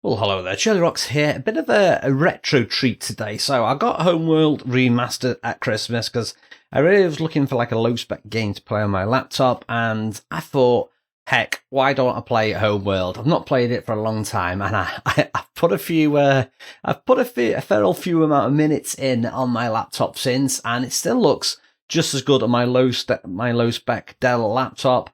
Well, hello there, shirlierox here. A bit of a retro treat today. So I got Homeworld remastered at Christmas because I really was looking for like a low-spec game to play on my laptop, and I thought, heck, why don't I play Homeworld? I've not played it for a long time, and I've put a fair few amount of minutes in on my laptop since, and it still looks just as good on my low-spec Dell laptop,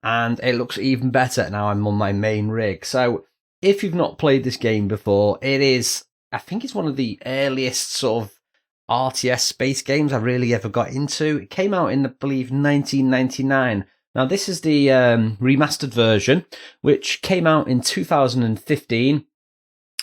and it looks even better now I'm on my main rig. So if you've not played this game before, I think it's one of the earliest sort of RTS space games I really ever got into. It came out in, I believe, 1999. Now, this is the remastered version, which came out in 2015.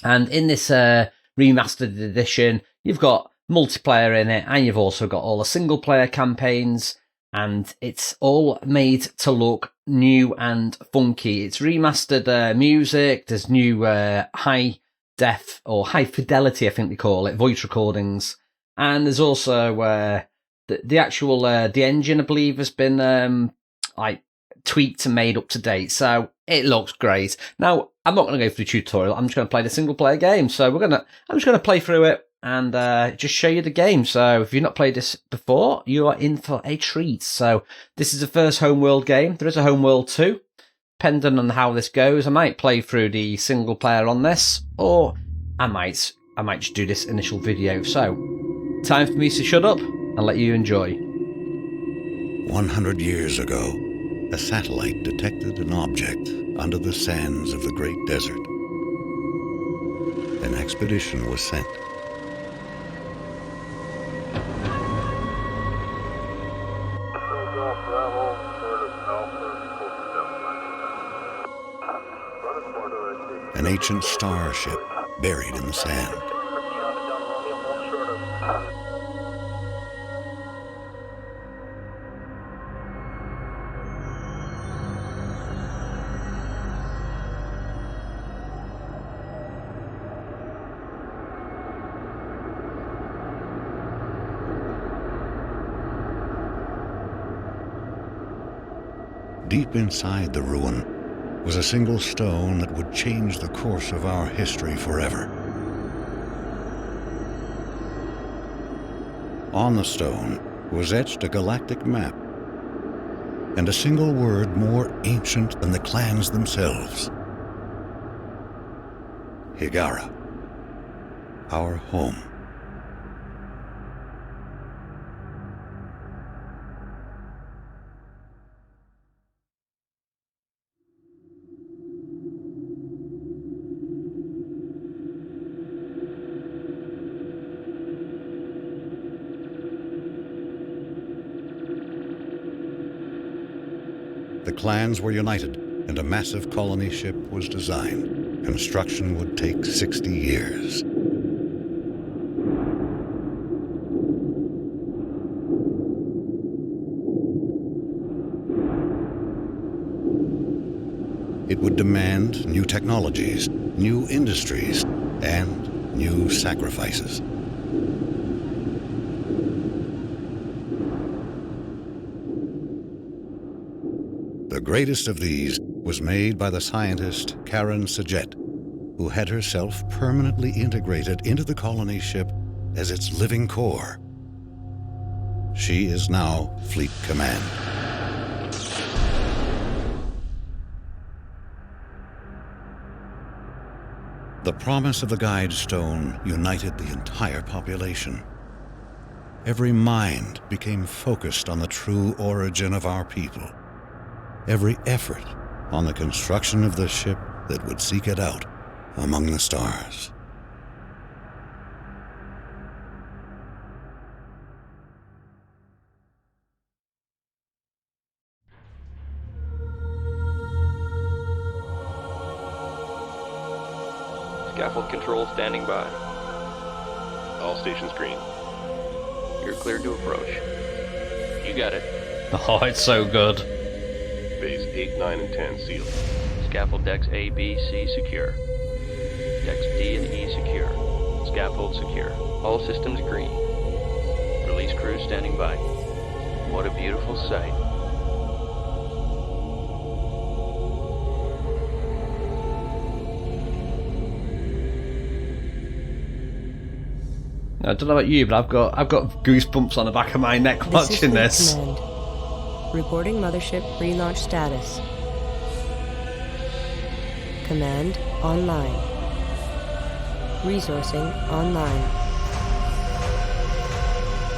And in this remastered edition, you've got multiplayer in it, and you've also got all the single-player campaigns, and it's all made to look new and funky. It's remastered music, there's new high def or high fidelity, I think they call it, voice recordings, and there's also the actual the engine, I believe, has been like tweaked and made up to date, so it looks great. Now, I'm not going to go through the tutorial, I'm just going to play the single player game, so I'm just going to play through it and just show you the game. So if you've not played this before, you are in for a treat. So this is the first Homeworld game. There is a Homeworld 2. Depending on how this goes, I might play through the single player on this, or I might just do this initial video. So, time for me to shut up and let you enjoy. 100 years ago, a satellite detected an object under the sands of the Great Desert. An expedition was sent. An ancient starship buried in the sand. Deep inside the ruin was a single stone that would change the course of our history forever. On the stone was etched a galactic map, and a single word more ancient than the clans themselves. Higara, our home. The clans were united, and a massive colony ship was designed. Construction would take 60 years. It would demand new technologies, new industries, and new sacrifices. The greatest of these was made by the scientist Karen Sajet, who had herself permanently integrated into the colony ship as its living core. She is now Fleet Command. The promise of the Guide Stone united the entire population. Every mind became focused on the true origin of our people. Every effort on the construction of the ship that would seek it out among the stars. Scaffold control standing by. All stations green. You're cleared to approach. You got it. Oh, it's so good. Bays 8, 9, and 10 sealed. Scaffold decks A, B, C secure. Decks D and E secure. Scaffold secure. All systems green. Release crew standing by. What a beautiful sight. I don't know about you, but I've got goosebumps on the back of my neck watching this. Command. Reporting mothership relaunch status. Command online. Resourcing online.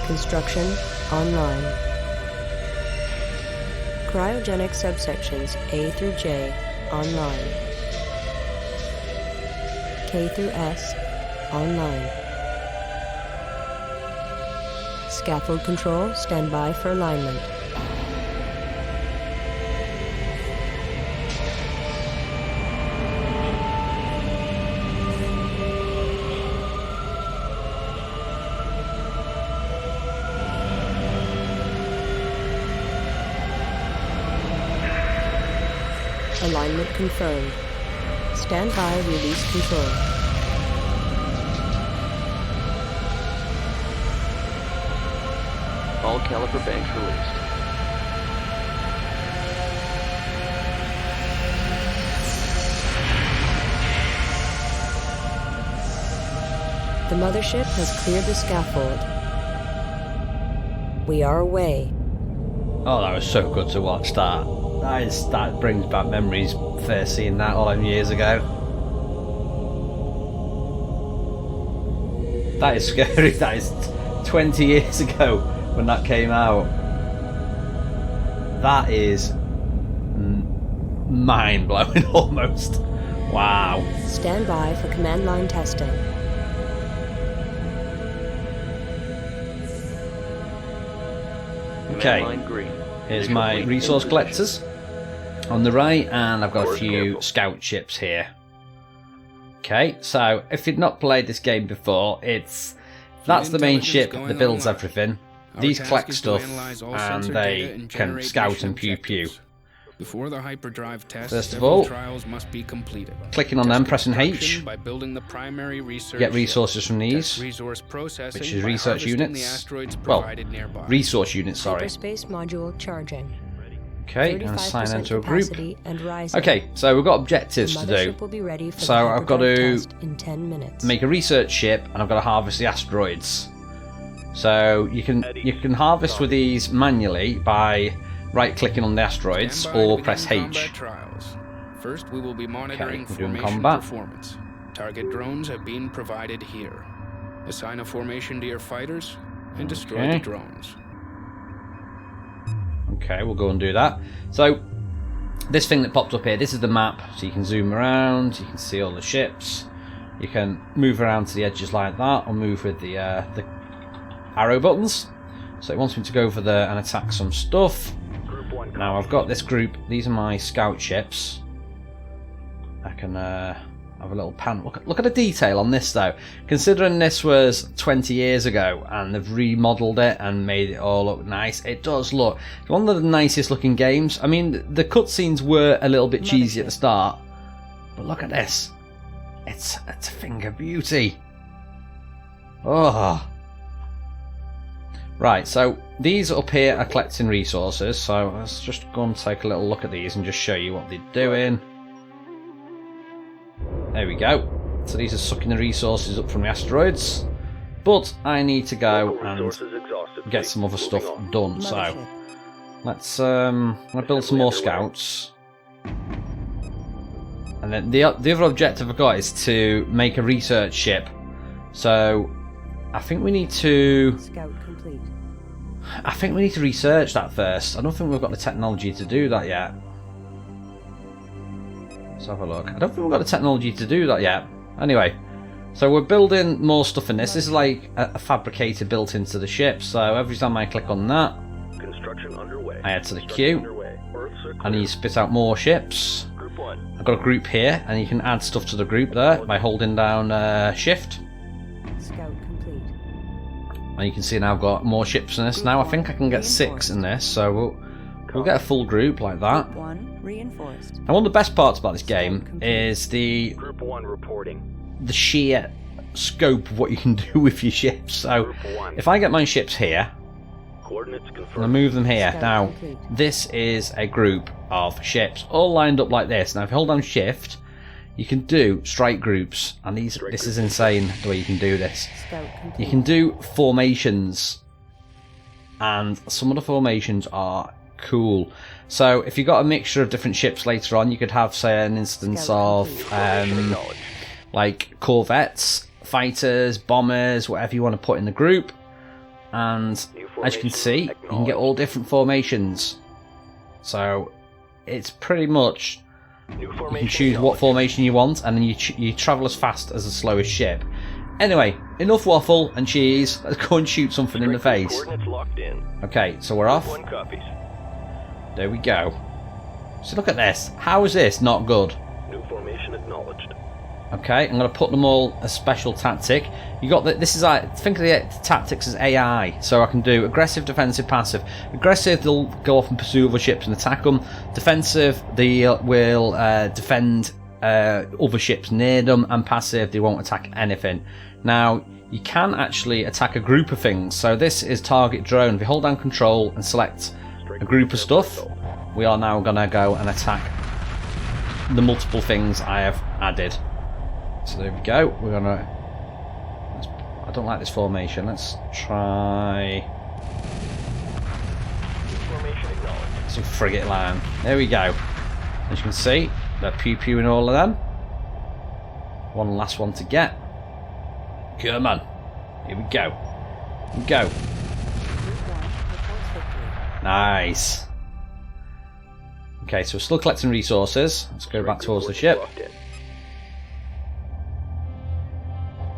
Construction online. Cryogenic subsections A through J online. K through S online. Scaffold control, stand by for alignment. Alignment confirmed. Stand by, release control. All caliper banks released. The mothership has cleared the scaffold. We are away. Oh, that was so good to watch that. That brings back memories, first seeing that all them years ago. That is scary. That is 20 years ago when that came out. That is mind-blowing almost. Wow. Stand by for command line testing. Okay. Command line green. Here's Visual my fleet in resource position. collectors on the right, and I've got a Forward few careful. scout ships here. Okay, so if you've not played this game before, that's the main ship that builds everything. These collect stuff and they can scout and pew pew. Before the hyperdrive test, First of several all, trials must be completed. clicking on them, Test pressing construction H, by building the primary research get ship. resources from Test these, resource processing which is by research harvesting units. The asteroids Well, provided nearby. resource units, sorry. Hyperspace module charging. Okay, and 35% assign them to a group. capacity and rising. Okay, so we've got The objectives to do. mothership will be ready for So the I've got hyperdrive to test in 10 minutes. Make a research ship, and I've got to harvest the asteroids. So you can harvest with these manually by right-clicking on the asteroids Stand by to or begin press combat H. trials. First, we will be monitoring we're doing formation combat. performance. Target drones have been provided here. Assign a formation to your fighters and destroy Okay. the drones. Okay, we'll go and do that. So this thing that popped up here, this is the map, so you can zoom around, you can see all the ships, you can move around to the edges like that, or move with the arrow buttons. So it wants me to go over there and attack some stuff. Now I've got this group, these are my scout ships. I can have a little pan. Look at the detail on this though. Considering this was 20 years ago and they've remodeled it and made it all look nice, it does look one of the nicest looking games. I mean, the cutscenes were a little bit cheesy at the start, but look at this. It's a finger beauty. Oh. Right, so these up here are collecting resources, so let's just go and take a little look at these and just show you what they're doing. There we go. So these are sucking the resources up from the asteroids, but I need to go and get some other stuff done. So Mothership. let's I'm gonna build some more scouts, and then the other objective I've got is to make a research ship. So I think we need to Scout complete. research that first. I don't think we've got the technology to do that yet. Let's have a look. I don't think we've got the technology to do that yet. Anyway, so we're building more stuff in this. This is like a fabricator built into the ship. So every time I click on that, Construction underway. I add to the queue, and you spit out more ships. Group 1. I've got a group here, and you can add stuff to the group there by holding down Shift. Scout complete. And you can see now I've got more ships in this. Now I think I can get 6 in this, so we'll get a full group like that. Group 1 reinforced. And one of the best parts about this game is the Group 1 reporting. sheer scope of what you can do with your ships. So Group 1. if I get my ships here, Coordinates I'm going to confirmed. move them here. Scout Now, complete. this is a group of ships all lined up like this. Now, if you hold down Shift, you can do strike groups, and this is insane the way you can do this. Scout complete. You can do formations, and some of the formations are cool. So if you've got a mixture of different ships later on, you could have, say, an instance of like corvettes, fighters, bombers, whatever you want to put in the group. And as you can see, you can get all different formations. So it's pretty much, you can choose what formation you want, and then you travel as fast as the slowest ship. Anyway, enough waffle and cheese. Let's go and shoot something in the face. Okay, so we're off. There we go. So look at this. How is this not good? New formation acknowledged. Okay, I'm going to put them all as special tactic. You got that. This is like, think of the tactics as AI. So I can do aggressive, defensive, passive. Aggressive, they'll go off and pursue other ships and attack them. Defensive, they will defend other ships near them, and passive, they won't attack anything. Now, you can actually attack a group of things. So this is target drone. If you hold down control and select a group of stuff, we are now going to go and attack the multiple things I have added. So there we go. We're going to... I don't like this formation. Let's try... Let's do frigate line. There we go. As you can see, they're pew-pewing all of them. One last one to get. Come on. Here we go. Here we go. Nice. Okay, so we're still collecting resources. Let's go back towards the ship.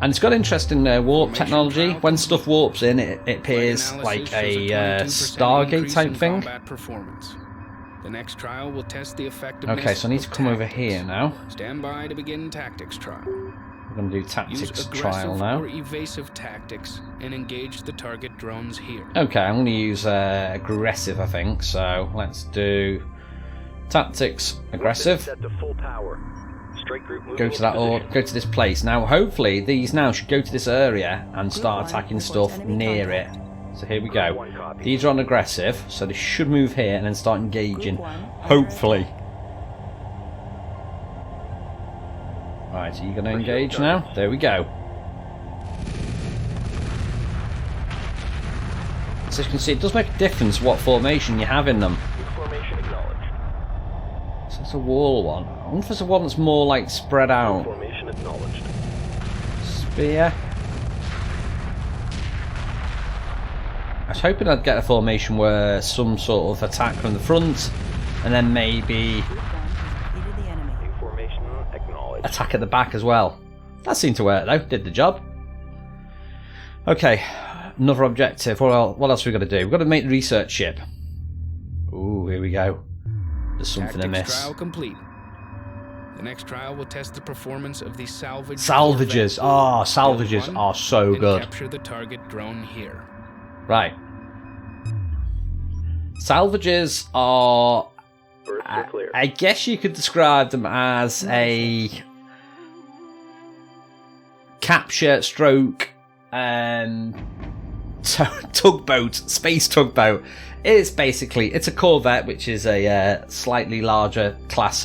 And it's got interesting warp technology. When stuff warps in, it appears like a Stargate type thing. The next trial will test the Okay, so I need to come over here now. Stand by to begin tactics trial. We're going to do tactics trial now. Or evasive tactics and engage the target drones here. Okay, I'm going to use aggressive, I think. So let's do tactics aggressive. Set to full power. Strike group moving Go to that, or go to this place. Now, hopefully, these now should go to this area and start attacking stuff near it. So here we go. These are on aggressive, so they should move here and then start engaging. Hopefully. Right, are you going to engage now? There we go. So you can see, it does make a difference what formation you have in them. formation acknowledged. So it's a wall one. I wonder if there's a one that's more like spread out. Formation acknowledged. Spear. I was hoping I'd get a formation where some sort of attack from the front, and then maybe Formation acknowledged. attack at the back as well. That seemed to work though, did the job. Okay, another objective. What else have we got to do? We've got to make the research ship. Ooh, here we go. There's something Tactics amiss. trial complete. The next trial will test the performance of the salvage. Salvages. Oh, salvages are so good. Capture the target drone here. Right. Salvages are... Birds are clear. I guess you could describe them as a capture stroke tugboat, space tugboat. It's basically, it's a corvette, which is a slightly larger class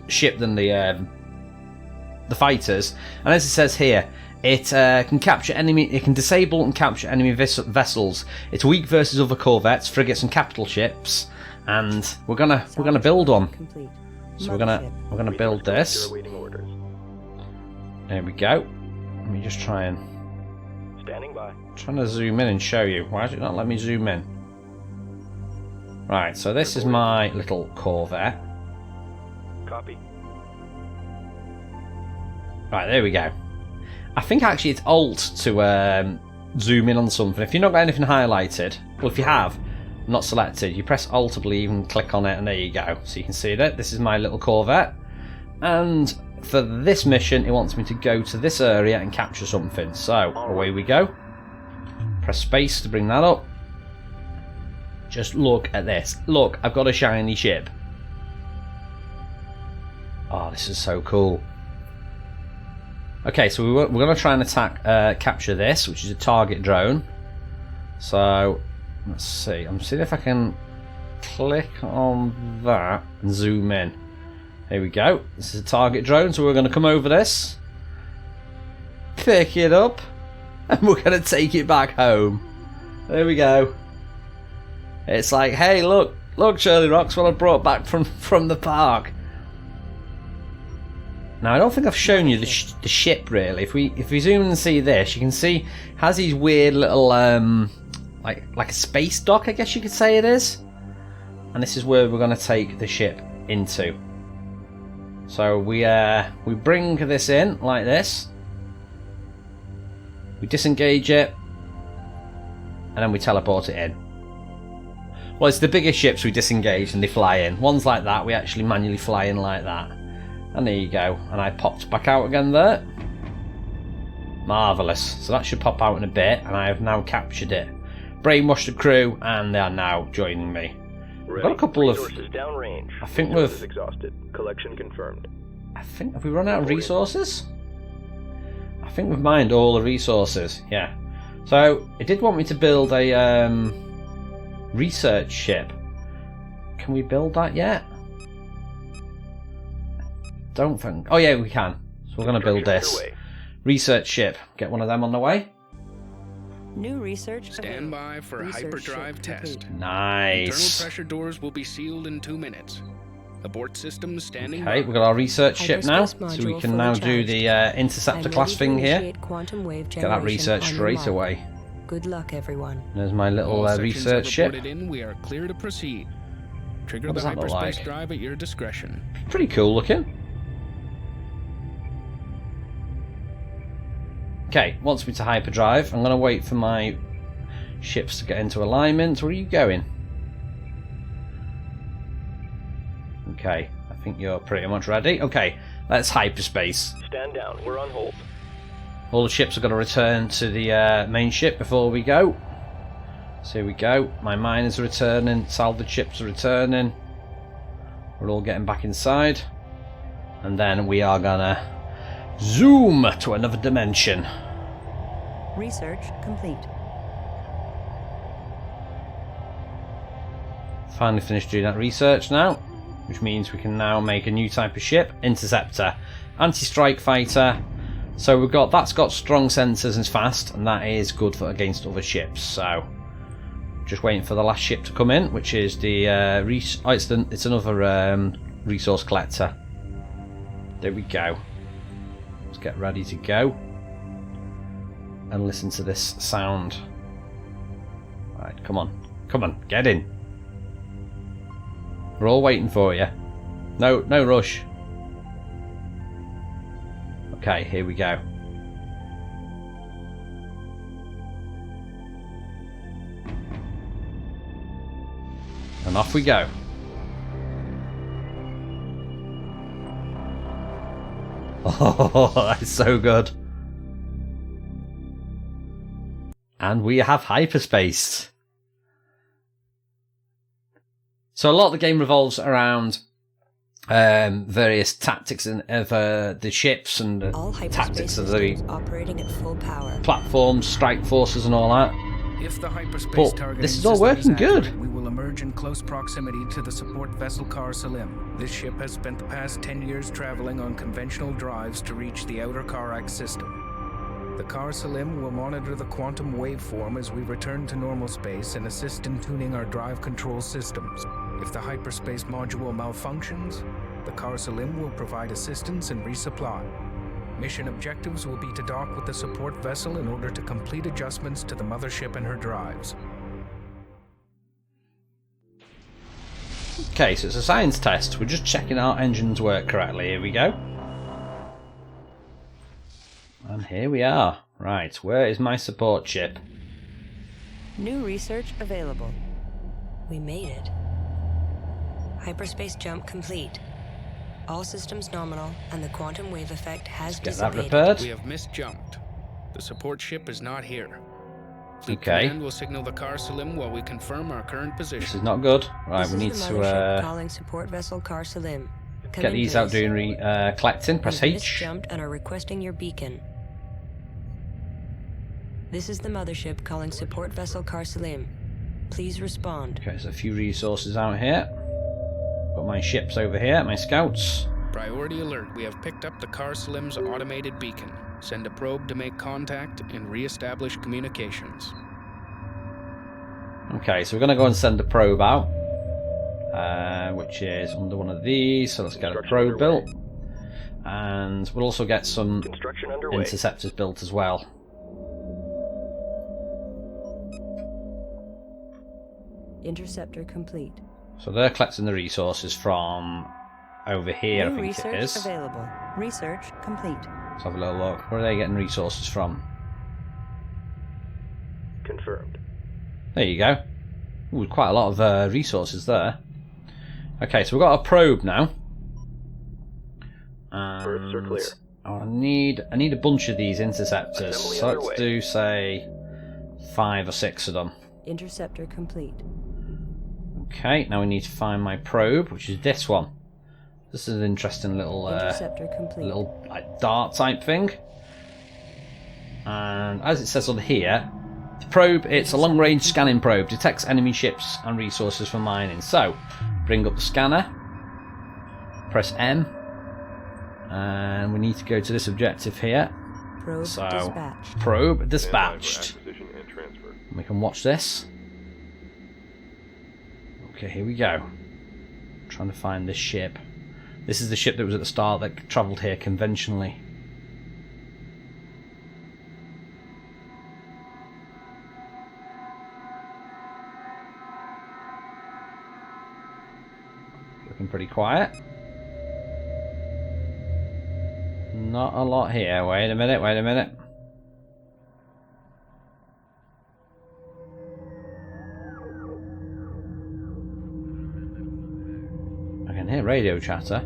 ship than the fighters. And as it says here, it can capture enemy. It can disable and capture enemy vessels. It's weak versus other corvettes, frigates, and capital ships. And we're gonna build one. So we're gonna build this. Awaiting orders. There we go. Let me just try and Standing by. trying to zoom in and show you. Why does it not let me zoom in? Right. So this is my little corvette. Copy. Right. There we go. I think actually it's Alt to zoom in on something. If you've not got anything highlighted, well, if you have not selected, you press Alt, I believe, and click on it, and there you go. So you can see that this is my little corvette, and for this mission, it wants me to go to this area and capture something. So away we go. Press space to bring that up. Just look at this. Look, I've got a shiny ship. Oh, this is so cool. Okay, so we're going to try and capture this, which is a target drone. So, let's see. I'm seeing if I can click on that and zoom in. Here we go. This is a target drone, so we're going to come over this, pick it up, and we're going to take it back home. There we go. It's like, hey, look, shirlierox, what I brought back from the park. Now, I don't think I've shown you the ship really. If we zoom and see this, you can see it has these weird little like a space dock, I guess you could say it is. And this is where we're going to take the ship into. So we bring this in like this. We disengage it, and then we teleport it in. Well, it's the bigger ships we disengage and they fly in. Ones like that, we actually manually fly in like that. And there you go. And I popped back out again there. Marvellous. So that should pop out in a bit, and I have now captured it. Brainwashed the crew, and they are now joining me. We've got a couple of... downrange. I think we've... exhausted. Collection confirmed. Have we run out of resources? I think we've mined all the resources, yeah. So, it did want me to build a research ship. Can we build that yet? Don't think... Oh yeah, we can. So we're going to build this. Research ship. Get one of them on the way. New research. Stand by for a hyperdrive test. Nice. Internal pressure doors will be sealed in 2 minutes. Abort systems standing by. Okay, we've got our research ship now, so we can now do the interceptor class thing here. Get that research straight away. Good luck, everyone. There's my little research ship. We are clear to proceed. Trigger the hyperspace drive at your discretion. Pretty cool looking. Okay, wants me to hyperdrive. I'm going to wait for my ships to get into alignment. Where are you going? Okay, I think you're pretty much ready. Okay, let's hyperspace. Stand down, we're on hold. All the ships are going to return to the main ship before we go. So here we go. My miners are returning. Salvage ships are returning. We're all getting back inside. And then we are going to zoom to another dimension. Research complete. Finally finished doing that research now, which means we can now make a new type of ship, interceptor, anti-strike fighter. So we've got that's got strong sensors and is fast, and that is good for against other ships. So just waiting for the last ship to come in, which is the it's another resource collector. There we go. Let's get ready to go and listen to this sound. Right, come on, get in. We're all waiting for you. No rush. Okay, here we go. And off we go. Oh, that's so good. And we have hyperspace. So a lot of the game revolves around various tactics of the ships and the tactics of the operating at full power. Platforms, strike forces and all that. If the hyperspace But this is all working good. We will emerge in close proximity to the support vessel Car Salim. This ship has spent the past 10 years traveling on conventional drives to reach the outer Karax system. The Car Salim will monitor the quantum waveform as we return to normal space and assist in tuning our drive control systems. If the hyperspace module malfunctions, the Car Salim will provide assistance and resupply. Mission objectives will be to dock with the support vessel in order to complete adjustments to the mothership and her drives. Okay, so it's a science test. We're just checking our engines work correctly. Here we go. And here we are. Right, where is my support ship? New research available. We made it. Hyperspace jump complete. All systems nominal, and the quantum wave effect has Get that dissipated. repaired. We have misjumped. The support ship is not here. Fleet Okay. Command will signal the Car Salim while we confirm our current This position. is not good. Right, This we is need the mothership to calling support vessel Car Salim. Come get in, these out please. doing collecting. Press We've H. misjumped and are requesting your beacon. This is the mothership calling support vessel Car Salim. Please respond. Okay, there's a few resources out here. Got my ships over here, my scouts. Priority alert. We have picked up the Car Slim's automated beacon. Send a probe to make contact and re-establish communications. Okay, so we're going to go and send a probe out, which is under one of these. So let's get a probe built, and we'll also get some Construction underway. interceptors built as well. Interceptor complete. So they're collecting the resources from over here, New I think research it is. available. Research complete. Let's have a little look. Where are they getting resources from? Confirmed. There you go. Ooh, quite a lot of resources there. Okay, so we've got a probe now. Berths are clear. I need a bunch of these interceptors. Assembly So let's underway. do, say, 5 or 6 of them. Interceptor complete. Okay, now we need to find my probe, which is this one. This is an interesting little Interceptor complete. little like dart type thing. And as it says on here, the probe, it's a long-range scanning probe, detects enemy ships and resources for mining. So, bring up the scanner, press M, and we need to go to this objective here. Probe So, dispatched. probe dispatched. We can watch this. Okay, here we go. Trying to find this ship. This is the ship that was at the start that travelled here conventionally. Looking pretty quiet. Not a lot here. Wait a minute, wait a minute. I can hear radio chatter.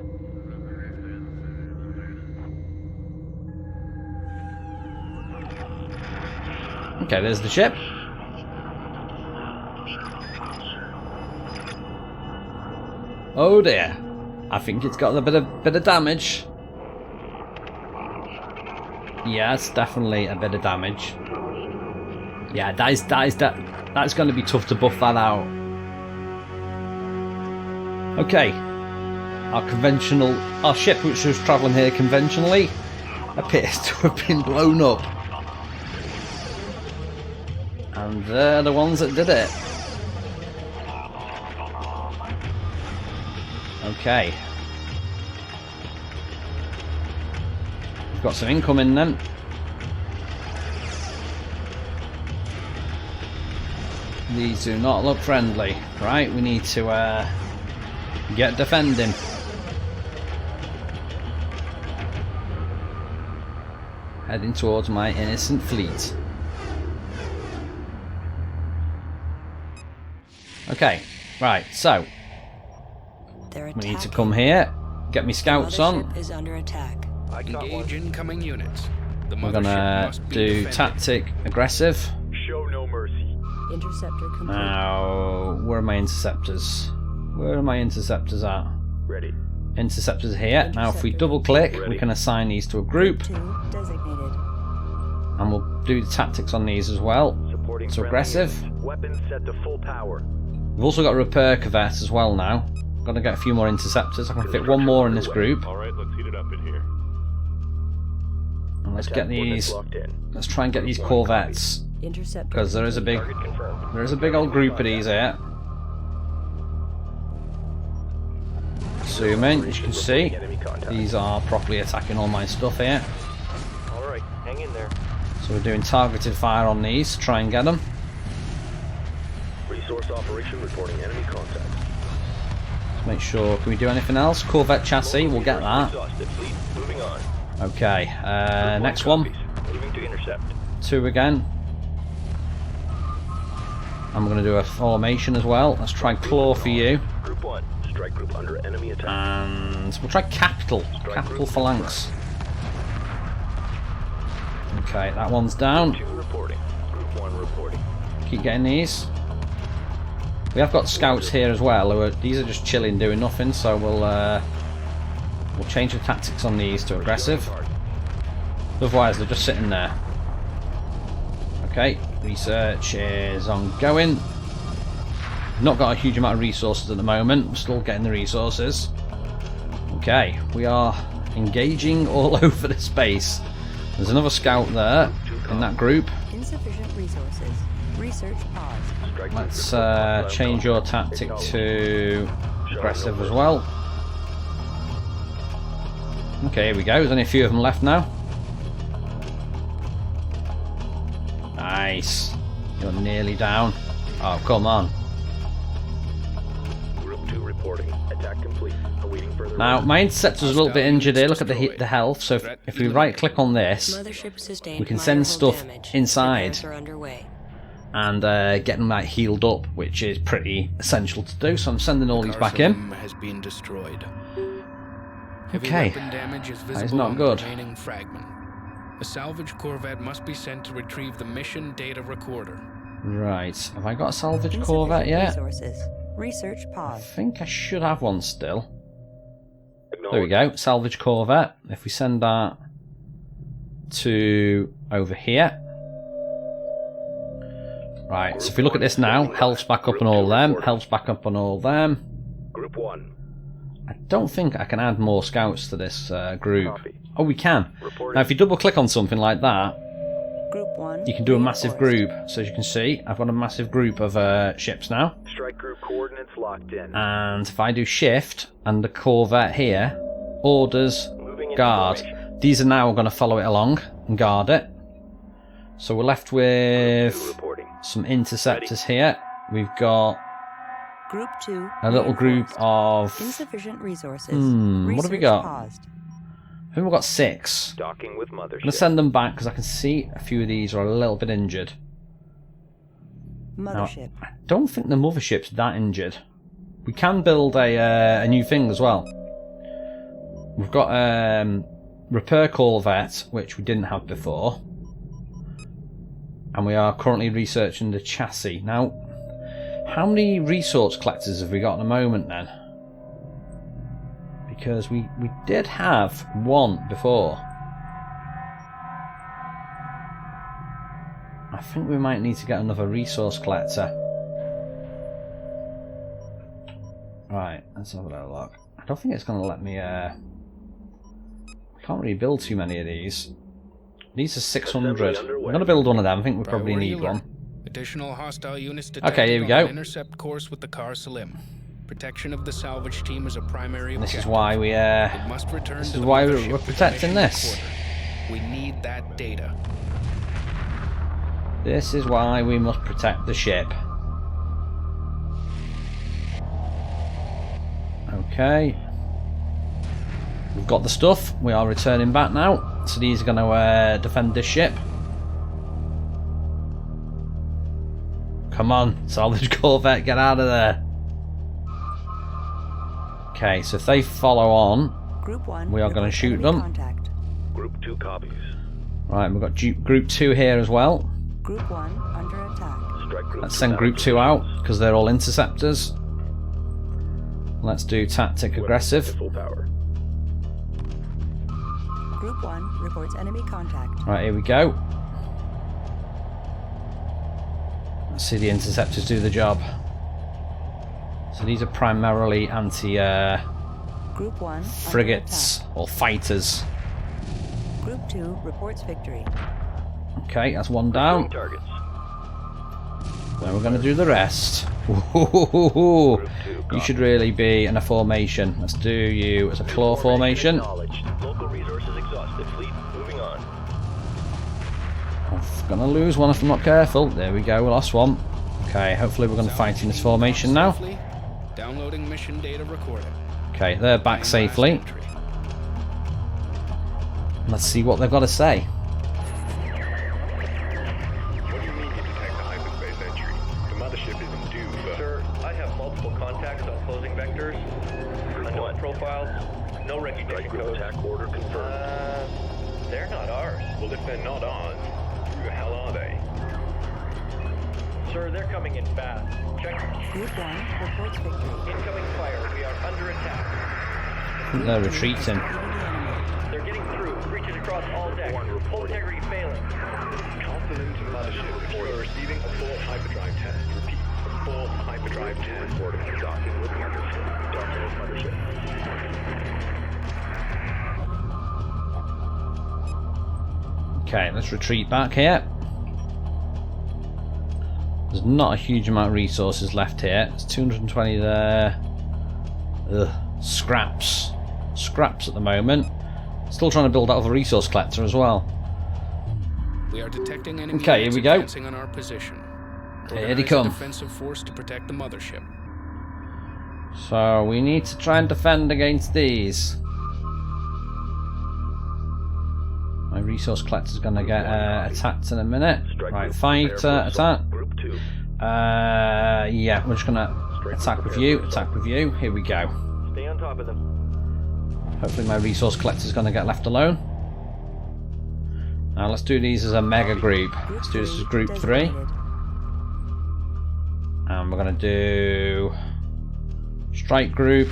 Okay, there's the ship. Oh dear. I think it's got a bit of damage. Yeah, it's definitely a bit of damage. Yeah, that's going to be tough to buff that out. Okay. Our ship, which was travelling here conventionally, appears to have been blown up. And they're the ones that did it. Okay. We've got some incoming then. These do not look friendly. Right, we need to get defending. Heading towards my innocent fleet. Okay, right, so we need to come here, get me scouts on. Mothership is under attack. Engage incoming units. The We're mothership gonna must be do defended. tactic aggressive. Show no mercy. Interceptor complete. Now, where are my interceptors? Where are my interceptors at? Ready. Interceptors are here. Now, if we double click, we can assign these to a group, 2 designated. and we'll do the tactics on these as well. Supporting So friendly aggressive. units. Weapons set to full power. We've also got a repair corvette as well now. Got to get a few more interceptors. I can fit one more in this group. All right, let's heat it up in here. And let's Attack get coordinates these. locked in. Let's try and get these corvettes, Interceptor. because there is a big, Target confirmed. old group of these here. Zoom in, as you can see. Enemy contact. These are properly attacking all my stuff here. All right, hang in there. So we're doing targeted fire on these to try and get them. Resource operation reporting enemy contact. Let's make sure. Can we do anything else? Corvette chassis, we'll get that. Exhausted. Fleet moving on. Okay, Group next one one. copies. Moving to intercept. 2 again. I'm going to do a formation as well. Let's try claw for you. Group 1. Strike group under enemy attack. And we'll try capital. Capital phalanx. Okay, that one's down. 2 reporting. Group 1 reporting. Keep getting these. We have got scouts here as well. These are just chilling, doing nothing. So we'll change the tactics on these to aggressive. Otherwise, they're just sitting there. Okay, research is ongoing. Not got a huge amount of resources at the moment. We're still getting the resources. Okay, we are engaging all over the space. There's another scout there in that group. Insufficient resources. Research paused. Let's change your tactic to aggressive as well. Okay, here we go. There's only a few of them left now. Nice. You're nearly down. Oh, come on. Group 2 reporting. Attack complete. Awaiting further. Now, my interceptor's a little bit injured here. Look at the health. So if we right-click on this, Mothership sustained we can minor send hull stuff damage. inside. Repairs are underway. and get them like healed up, which is pretty essential to do. So I'm sending all these back Car in. Salim has been destroyed. Heavy Okay, weapon damage is that is visible not on good. the remaining fragment. A salvage corvette must be sent to retrieve the mission data recorder. Right, have I got a salvage corvette yet? Resources. Research I pause. think I should have one still. There we go, salvage corvette. If we send that to over here. Right, so if we look at this now, health's back up on all them, health's back up on all them. Group 1. I don't think I can add more scouts to this group. Copy. Oh, we can. Reporting. Now, if you double click on something like that, Group 1. you can do a massive reinforced. group. So as you can see, I've got a massive group of ships now. Strike group coordinates locked in. And if I do shift and the corvette here, orders, Moving into guard. formation. These are now going to follow it along and guard it. So we're left Group 2 with reporting. some interceptors here. We've got Group 2. a little group reinforced. of... Insufficient resources. what have we Research got? Paused. I think we've got 6. Docking with I'm mothership. going to send them back because I can see a few of these are a little bit injured. Mothership. I don't think the mothership's that injured. We can build a new thing as well. We've got repair corvette, which we didn't have before. And we are currently researching the chassis. Now, how many resource collectors have we got at the moment then? Because we did have one before. I think we might need to get another resource collector. Right, let's have a little look. I don't think it's going to let me... I can't really build too many of these. These are 600. I'm going to build one of them. I think we probably Priority need alert. one. Additional hostile units detected Okay, here we on go. an intercept course with the Car Salim. Protection of the salvage team is a primary And this objective. is why we... It must return this to is the why we're mothership with the protecting mission this. recorder. We need that data. This is why we must protect the ship. Okay. We've got the stuff. We are returning back now. So these are going to defend this ship. Come on, salvage corvette, get out of there. Okay, so if they follow on, Group 1. we are going to report shoot enemy them. Contact. Group 2 copies. Right, we've got group 2 here as well. Group 1 under attack. Strike group Let's 2 send group 2 out because they're all interceptors. Let's do tactic Weapons aggressive. to full power. Group 1 reports enemy contact. Right, here we go. Let's see the interceptors do the job. So these are primarily Group 1 under frigates or fighters. attack. Group 2 reports victory. Okay, that's one down. Targets. Now we're going to do the rest. Ooh, Group 2 you copies. should really be in a formation. Let's do you as a claw formation. Acknowledged. Local resources exhausted. Fleet moving on. I'm going to lose one if I'm not careful. There we go, we lost one. Okay, hopefully we're going to fight in this formation now. Safely. Downloading mission data recorder. Okay, they're back safely. Let's see what they've got to say. What do you mean you detect a hyperspace entry? The mothership isn't due, but... Sir, I have multiple contacts on closing vectors, unknown profiles, no recognition Strike group codes. attack order confirmed. They're not ours. Well, if they're not ours, who the hell are they? Sir, they're coming in fast. Check. Group 1 reports victory. Incoming fire. We are under attack. I think they're retreating. Defeating the enemy. They're getting through. Breaches across all decks. Full integrity failing. Call them into mothership. We're receiving a full hyperdrive test. Repeat. full hyperdrive 10. Reporting. Docking with mothership. Docking with mothership. Okay, let's retreat back here. There's not a huge amount of resources left here. There's 220 there. Ugh, scraps. Scraps at the moment. Still trying to build out of a resource collector as well. We are detecting enemy Okay, here we go. advancing on our position. Here they Organize a come. defensive force to protect the mothership. So we need to try and defend against these. My resource collector's going to get attacked in a minute. Right, fighter, attack. Group 2. Yeah, we're just going to attack with you, attack with you. Here we go. Stay on top of them. Hopefully my resource collector's going to get left alone. Now let's do these as a mega group. Let's do this as group 3. And we're going to do strike group,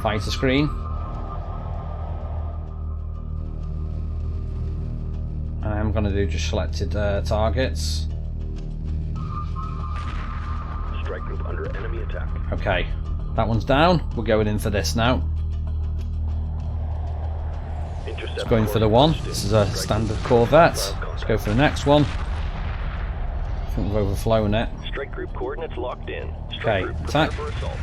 fighter screen. I'm going to do just selected targets. Strike group under enemy attack. Okay, that one's down. We're going in for this now. Intercept Let's go in for the one. This is a standard Corvette. Let's go for the next one. I think we've overflown it. Strike group coordinates locked in. Okay, Strike group attack. prepare for assault.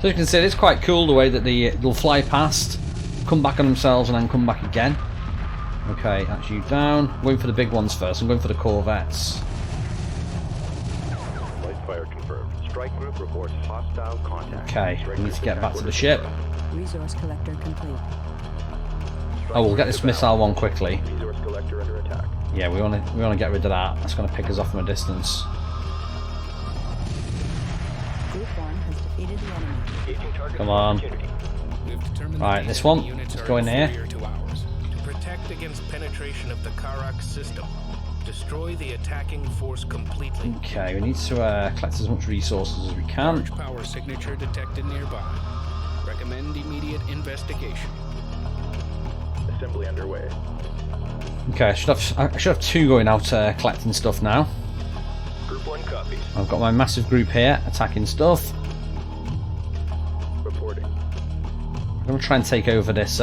So you can see it's quite cool the way that they'll fly past, come back on themselves and then come back again. Okay, that's you down. I'm going for the big ones first. I'm going for the Corvettes. Light fire confirmed. Strike group reports hostile contact. Okay, Strike we need group to get back to the attack ship. Resource collector complete. Oh, we'll get this missile one quickly. Resource collector under attack. Yeah, we want to get rid of that. That's going to pick us off from a distance. Group 1 has defeated the enemy. Engaging target Come on. opportunity. We've determined Right, that this these one. enemy units Let's are go in here. inferior to ours. To protect against penetration of the Karak system, destroy the attacking force completely. Okay, we need to collect as much resources as we can. Large power signature detected nearby. Recommend immediate investigation. Assembly underway. Okay, I should have two going out collecting stuff now. Group 1 copies. I've got my massive group here attacking stuff. Reporting. I'm going to try and take over this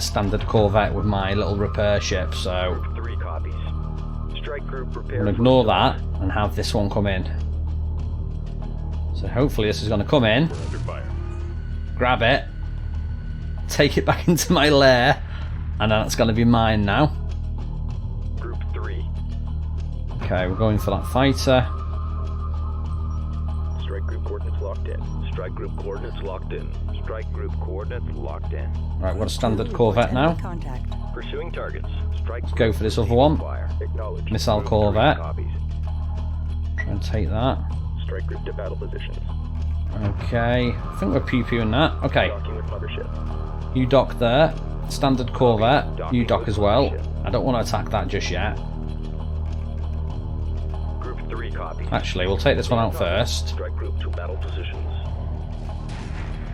standard Corvette with my little repair ship, so Group 3 copies. Strike group I'm prepare. going to ignore that and have this one come in. So hopefully this is going to come in, We're under fire. grab it, take it back into my lair, and then it's going to be mine now. Group 3. Okay, we're going for that fighter. Strike group coordinates locked in. Strike group coordinates locked in. Strike group coordinates locked in. Right, we've got a standard Corvette now. Contact. Pursuing targets. Strike Let's go for this other one. fire. Acknowledged. Missile Group 3 Corvette. Copies. Try and take that. Strike group to battle positions. Okay, I think we're pew-pewing that. Okay, Docking with mothership. you dock there. Standard Corvette, you dock as well. I don't want to attack that just yet. Group 3 copies. Actually, we'll take this one out first. Strike group to battle positions.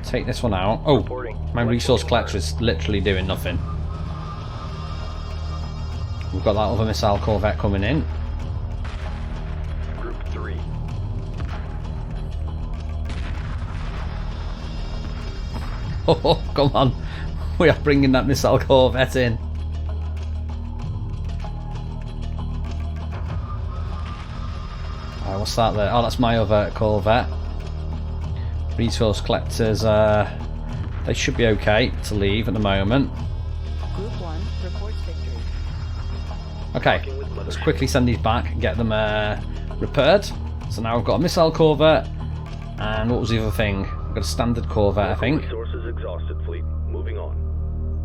Take this one out. Oh, Reporting. my resource collector is literally doing nothing. We've got that other missile Corvette coming in. Group 3. Oh, come on. We are bringing that missile Corvette in. Alright, what's that there? Oh, that's my other Corvette. Resource collectors, they should be okay to leave at the moment. Group 1 reports victory. Okay, let's quickly send these back and get them repaired. So now I've got a missile Corvette, and what was the other thing? I've got a standard Corvette, I think. Resources exhausted, fleet. Moving on.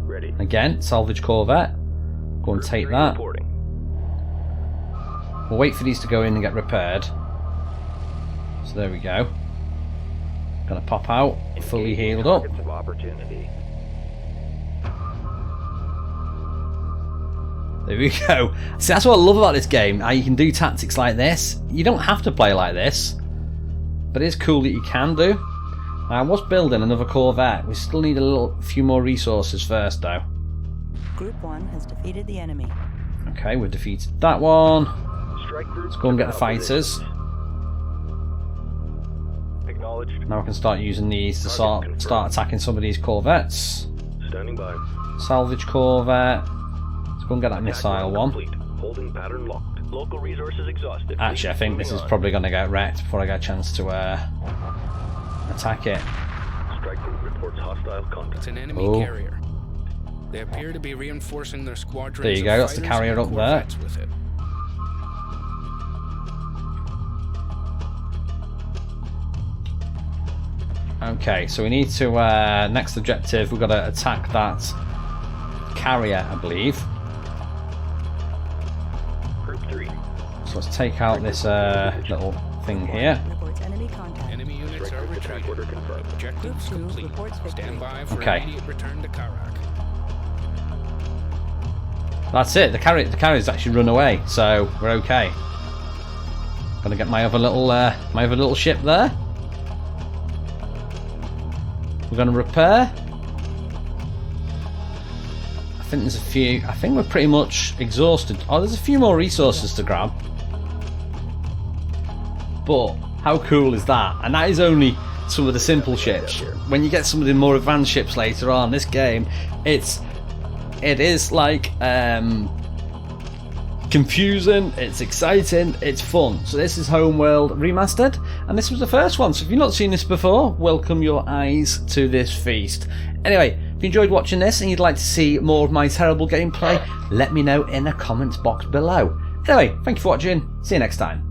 Ready. Again, salvage Corvette. Go and take that. Reporting. We'll wait for these to go in and get repaired. So there we go. Gonna pop out, fully healed up. Targets of opportunity. There we go. See, that's what I love about this game. How you can do tactics like this. You don't have to play like this, but it's cool that you can do. Now, I was building another Corvette. We still need a few more resources first, though. Group 1 has defeated the enemy. Okay, we've defeated that one. Strike group. Let's go and get the fighters. Acknowledged. Now I can start using these to start attacking some of these corvettes. Standing by. Salvage corvette. Let's go and get that missile one. Complete. Holding pattern locked. Local resources exhausted. Actually, I think this is probably going to get wrecked before I get a chance to attack it. Strike group reports hostile contact. It's an enemy carrier. They appear to be reinforcing their squadrons. There you go, that's the carrier up there. With it. Okay, so we need to, next objective, we've got to attack that carrier, I believe. Group 3. So let's take out this little thing here. Reports enemy contact. Enemy units are retreating. Order confirmed. Objectives Group 2 complete. reports victory. Stand by for Okay. immediate return to Karak. That's it, the carrier's actually run away, so we're okay. Gonna get my other little ship there. We're gonna repair. I think there's a few. I think we're pretty much exhausted. Oh, there's a few more resources to grab. But how cool is that? And that is only some of the simple ships. When you get some of the more advanced ships later on, this game, it is like confusing, it's exciting, it's fun. So this is Homeworld Remastered, and this was the first one. So if you've not seen this before, welcome your eyes to this feast. Anyway, if you enjoyed watching this and you'd like to see more of my terrible gameplay, let me know in the comments box below. Anyway, thank you for watching, see you next time.